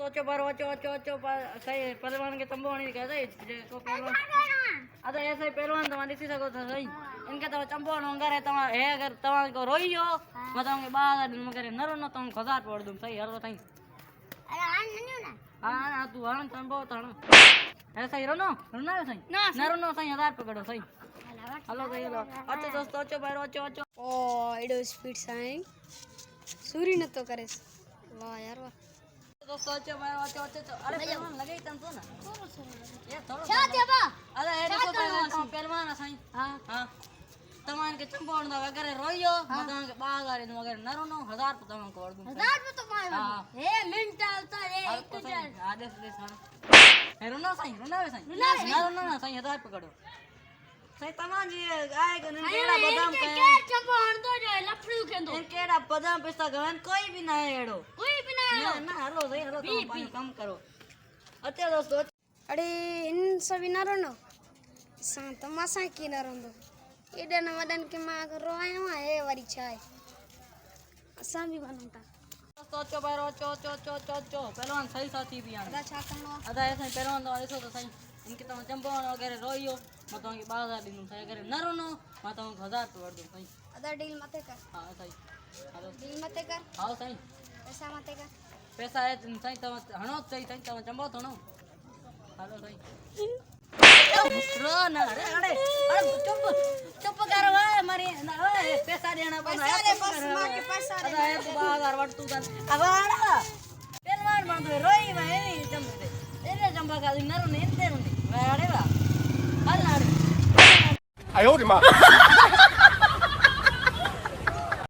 ओचो पर ओचो ओचो ओचो पर सही पहलवान के चंबो नहीं कहते को पहलवान अदा ऐसे पहलवान तुम दिसी सको तो सही इनके तो चंबो नंगर है तुम है अगर तुम को रोइयो मतलब के बाद मगर नरो न तुम खजार पड़ दूं सही हर सही अरे आन नहीं ना हां तू हण चंबो तण ऐसा ही रोनो रोना सही नरो न सही हजार पकड़ो सही हेलो सही लो ओचो दोस्तों ओचो पर ओचो ओचो ओ एडो स्पीड साई सूरी न तो करे वाह यार वाह दोस्तों ओचो पर ओचो ओचो अरे पहलवान लगे तन तो ना ये थोड़ो क्या देबा अरे ए देखो पहलवान सही हां हां तमान के चंबोण दा वगैरह रोइयो मदान के बागारे नु वगैरह नरो नो 1000 पे तमन को दूं 1000 पे तो मार हे मिंटल तो रे आदेश दे सारा हे रोना सही रोना सही नरो ना सही 1000 पकड़ो सही तमान जी आए के केड़ा बादाम के चंबोण दो जो लफड़ू केंदो इन केड़ा बादाम पिस्ता गवन कोई भी ना है एड़ो कोई भी ना ना हलो सही हलो तुम पानी कम करो अच्छा दोस्तों अरे इन सभी न रोनो शांत मासा की न रोंदो इडन वडन के मां रोयो है वरी छाय असा भी बनता दोस्तों चो बारो चो चो चो चो चो पहलवान सही साथी भी आने अदा छा करनो अदा ऐसे पहलवान तो ऐसो तो सही इनके तो चंबो वगैरह रोइयो मैं तो की 12000 दिनु सही करे न रोनो मैं तो 1000 पे वड़ दूं सही अदा डील मते कर हां सही हेलो डील मते कर हां सही पैसा मते कर पैसा है सही तो हणो सही सही तो चंबो तो नो हेलो सही रो ना अरे अरे अरे चुप चुप करो ए मारी ओए पैसा देना पैसा दे बस मां के पैसा दे अदा 12000 वड़ तू तन अबाड़ा पहलवान बंद रोई मैं नहीं चंबे तेरे चंबा का नरो ने तेरो ने वाड़े वा अरे 哎呦我的妈！